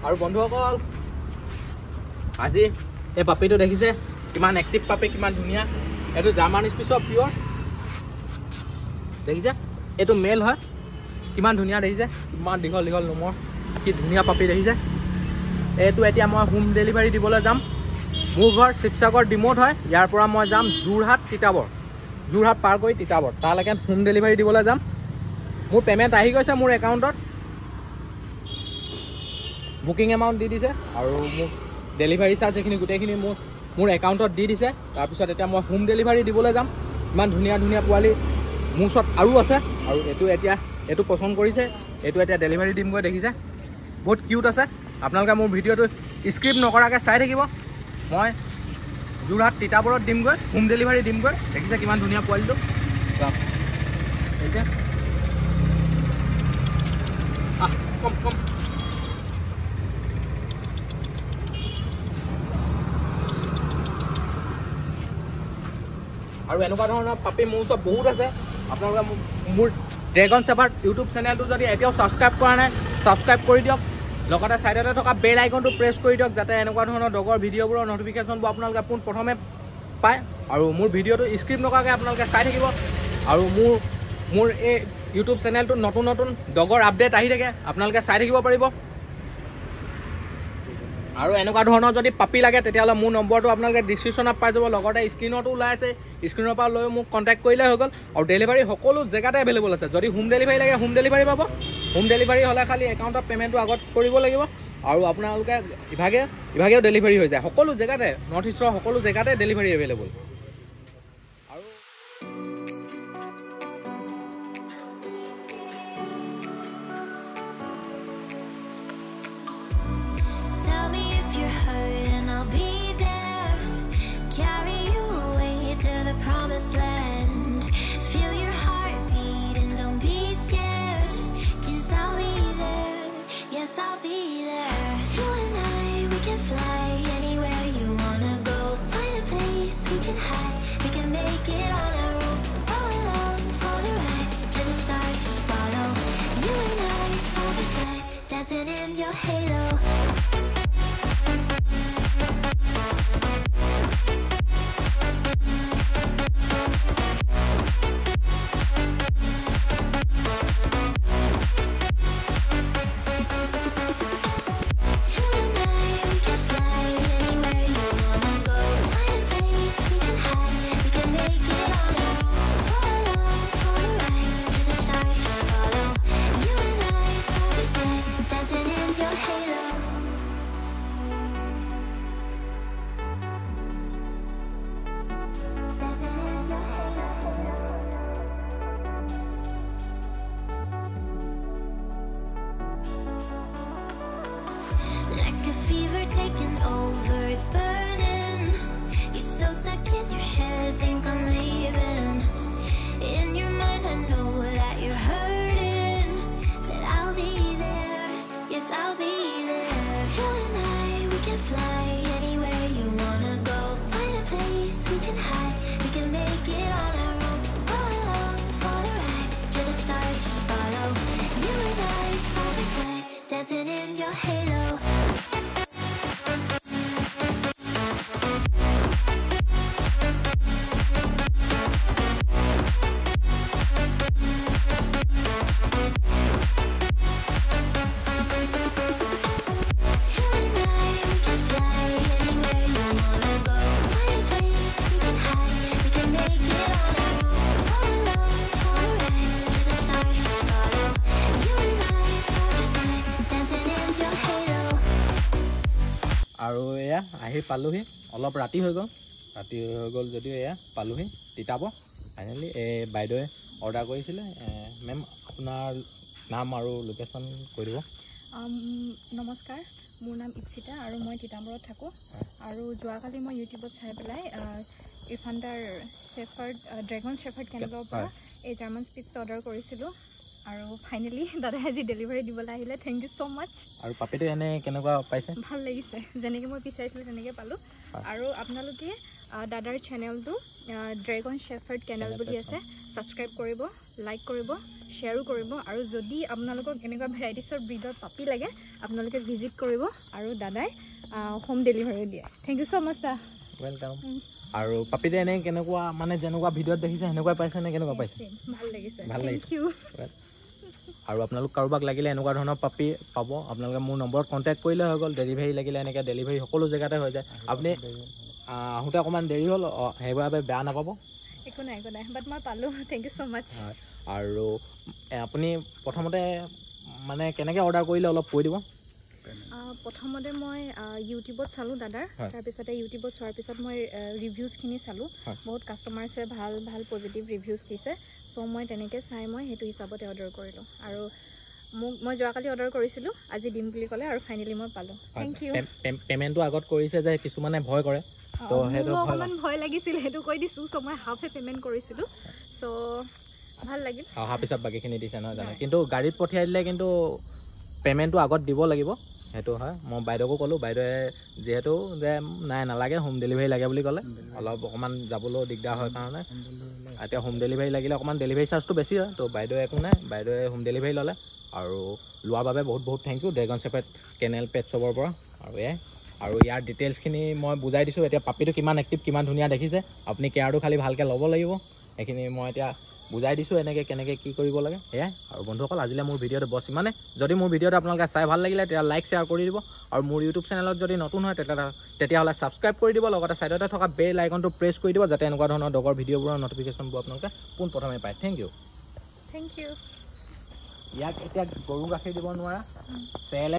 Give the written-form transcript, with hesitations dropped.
আৰু বন্ধুসকল আজি এই পাপিটো দেখিছে কিমান এক্টিভ পাপি, কিমান ধুনীয়া। এইটো জাৰ্মান স্পিচৰ পিয়ৰ দেখিছে, এইটো মেল হয়। কিমান ধুনীয়া দেখিছে, কিমান দীঘল দীঘল নোমৰ, কি ধুনীয়া পাপি দেখিছে। এইটো এতিয়া মই হোম ডেলিভাৰী দিবলৈ যাম। মোৰ ঘৰ শিৱসাগৰ ডিমৌত হয়। ইয়াৰ পৰা মই যাম যোৰহাট তিতাবৰ, যোৰহাট পাৰ কৰি তিতাবৰ, তালৈকে হোম ডেলিভাৰী দিবলৈ যাম। মোৰ পে'মেণ্ট আহি গৈছে মোৰ একাউণ্টত, বুকিং এমাউণ্ট দি দিছে আৰু মোক ডেলিভাৰী চাৰ্জ এইখিনি গোটেইখিনি মোৰ একাউণ্টত দি দিছে। তাৰপিছত এতিয়া মই হোম ডেলিভাৰী দিবলৈ যাম। ইমান ধুনীয়া ধুনীয়া পোৱালি মোৰ ওচৰত আৰু আছে, আৰু এইটো পচন্দ কৰিছে, এইটো এতিয়া ডেলিভাৰী দিমগৈ। দেখিছে বহুত কিউট আছে। আপোনালোকে মোৰ ভিডিঅ'টো স্ক্ৰিপ্ট নকৰাকৈ চাই থাকিব। মই যোৰহাট তিতাবৰত দিমগৈ, হোম ডেলিভাৰী দিমগৈ। দেখিছে কিমান ধুনীয়া পোৱালিটো, দেখিছে। কম আৰু এনেকুৱা ধৰণৰ পাপি মোৰ ওচৰত বহুত আছে। আপোনালোকে মোৰ ড্ৰেগন চেফাৰ্ড ইউটিউব চেনেলটো যদি এতিয়াও ছাবস্ক্ৰাইব কৰা নাই, ছাবস্ক্ৰাইব কৰি দিয়ক। লগতে ছাইডতে থকা বেল আইকনটো প্ৰেছ কৰি দিয়ক, যাতে এনেকুৱা ধৰণৰ ডগৰ ভিডিঅ'বোৰৰ নটিফিকেশ্যনবোৰ আপোনালোকে পোনপ্ৰথমে পায়। আৰু মোৰ ভিডিঅ'টো স্ক্ৰিপ্ট নকৰাকৈ আপোনালোকে চাই থাকিব। আৰু মোৰ এই ইউটিউব চেনেলটোত নতুন নতুন ডগৰ আপডেট আহি থাকে, আপোনালোকে চাই থাকিব পাৰিব। আৰু এনেকুৱা ধৰণৰ যদি পাপি লাগে তেতিয়াহ'লে মোৰ নম্বৰটো আপোনালোকে ডিছক্ৰিপশ্যনত পাই যাব, লগতে স্ক্ৰীণতো ওলাই আছে। স্ক্ৰীণৰ পৰা লৈ মোক কণ্টেক্ট কৰিলে হৈ গ'ল। আৰু ডেলিভাৰী সকলো জেগাতে এভেইলেবল আছে। যদি হোম ডেলিভাৰী লাগে হোম ডেলিভাৰী পাব। হোম ডেলিভাৰী হ'লে খালি একাউণ্টত পে'মেণ্টটো আগত কৰিব লাগিব, আৰু আপোনালোকে ইভাগেও ডেলিভাৰী হৈ যায়। সকলো জেগাতে, নৰ্থ ইষ্টৰ সকলো জেগাতে delivery available. Dancing in your halo. Taking over, it's burning. You're so stuck in your head, think I'm leaving. In your mind I know that you're hurting, that I'll be there, yes I'll be there. You and I, we can fly anywhere you wanna go. Find a place we can hide, we can make it on our own. Go along for the ride, till the stars just follow. You and I, side by side, dancing in your halo. আৰু এয়া আহি পালোহি, অলপ ৰাতি হৈ গ'ল যদিও এয়া পালোহি তিতাব। ফাইনেলি এই বাইদেৱে অৰ্ডাৰ কৰিছিলে। মেম আপোনাৰ নাম আৰু লোকেশ্যন কৈ দিব। নমস্কাৰ, মোৰ নাম ইপচিতা আৰু মই তিতাবৰত থাকোঁ। আৰু যোৱাকালি মই ইউটিউবত চাই পেলাই ইফাণ্ডাৰ ড্ৰেগন শ্বেফাৰ্ড কেনেলৰ পৰা এই জাৰ্মান স্পিটছটো অৰ্ডাৰ কৰিছিলোঁ। আৰু ফাইনেলি দাদাই আজি ডেলিভাৰী দিবলৈ আহিলে। থেংক ইউ ছ' মাছ। আৰু পাপিটো এনে কেনেকুৱা পাইছে? ভাল লাগিছে, যেনেকৈ মই বিচাৰিছিলোঁ তেনেকৈ পালোঁ। আৰু আপোনালোকে দাদাৰ চেনেলটো ড্ৰেগন শ্বেফাৰ্ড কেনেল বুলি আছে, ছাবস্ক্ৰাইব কৰিব, লাইক কৰিব, শ্বেয়াৰো কৰিব আৰু যদি আপোনালোকক এনেকুৱা ভেৰাইটিছৰ ব্ৰিডৰ পাপি লাগে আপোনালোকে ভিজিট কৰিব আৰু দাদাই হোম ডেলিভাৰী দিয়ে থেংক ইউ ছ' মাছ দা ৱেলকাম আৰু পাপিতে এনে কেনেকুৱা মানে যেনেকুৱা ভিডিঅ'ত দেখিছে সেনেকুৱাই পাইছে নে কেনেকুৱা পাইছে ভাল লাগিছে ভাল লাগিছে। থেংক ইউ আৰু আপোনালোক কাৰোবাক লাগিলে এনেকুৱা ধৰণৰ পাপি পাব আপোনালোকে মোৰ নম্বৰত কণ্টেক্ট কৰিলে হৈ গ'ল ডেলিভাৰী লাগিলে এনেকৈ ডেলিভাৰী সকলো জেগাতে হৈ যায় আপুনি আহোঁতে অকণমান দেৰি হ'ল সেইবাবে বেয়া নাপাব একো নাই বাট মই পালোঁ থেংক ইউ ছ' মাছ আৰু আপুনি প্ৰথমতে মানে কেনেকৈ অৰ্ডাৰ কৰিলে অলপ কৈ দিব প্ৰথমতে মই ইউটিউবত চালোঁ দাদাৰ তাৰপিছতে ইউটিউবত চোৱাৰ পিছত মই ৰিভিউজখিনি চালোঁ বহুত কাষ্টমাৰ্ছে ভাল ভাল পজিটিভ ৰিভিউজ দিছে চ' মই তেনেকৈ চাই মই সেইটো হিচাপতে অৰ্ডাৰ কৰিলোঁ আৰু মই যোৱাকালি অৰ্ডাৰ কৰিছিলোঁ আজি দিম বুলি ক'লে আৰু ফাইনেলি মই পালোঁ থেংক ইউ পে'মেণ্টটো আগত কৰিছে যে কিছুমানে ভয় কৰে তো সেইটো অকণমান ভয় লাগিছিল সেইটো কৈ দিছোঁ চ' মই হাফে পে'মেণ্ট কৰিছিলোঁ চ' ভাল লাগিল অহাৰ পিছত বাকীখিনি দিছে নহয় জানো কিন্তু গাড়ীত পঠিয়াই দিলে কিন্তু পে'মেণ্টটো আগত দিব লাগিব সেইটো হয় মই বাইদেউকো ক'লোঁ বাইদেৱে যিহেতু যে নাই নালাগে হোম ডেলিভাৰী লাগে বুলি ক'লে অলপ অকণমান যাবলৈও দিগদাৰ হয় কাৰণে এতিয়া হোম ডেলিভাৰী লাগিলে অকণমান ডেলিভাৰী চাৰ্জটো বেছি হয় তো বাইদেৱে একো নাই বাইদেৱে হোম ডেলিভাৰী ল'লে আৰু লোৱাৰ বাবে বহুত বহুত থেংক ইউ ড্ৰেগন শেফাৰ্ড কেনেল পেট শ্বপৰ পৰা আৰু এয়াই আৰু ইয়াৰ ডিটেইলছখিনি মই বুজাই দিছোঁ এতিয়া পাপিটো কিমান এক্টিভ কিমান ধুনীয়া দেখিছে আপুনি কেয়াৰটো খালি ভালকৈ ল'ব লাগিব সেইখিনি মই এতিয়া বুজাই দিছোঁ এনেকৈ কেনেকৈ কি কৰিব লাগে সেয়াই আৰু বন্ধুসকল আজিলৈ মোৰ ভিডিঅ'টো বছ ইমানে যদি মোৰ ভিডিঅ'টো আপোনালোকে চাই ভাল লাগিলে তেতিয়া লাইক শ্বেয়াৰ কৰি দিব আৰু মোৰ ইউটিউব চেনেলত যদি নতুন হয় তেতিয়াহ'লে ছাবস্ক্ৰাইব কৰি দিব লগতে ছাইডতে থকা বেল আইকনটো প্ৰেছ কৰি দিব যাতে এনেকুৱা ধৰণৰ ডগৰ ভিডিঅ'বোৰৰ নটিফিকেশ্যনবোৰ আপোনালোকে পোনপ্ৰথমে পায় থেংক ইউ থেংক ইউ ইয়াক এতিয়া গৰু গাখীৰ দিব নোৱাৰা চেলে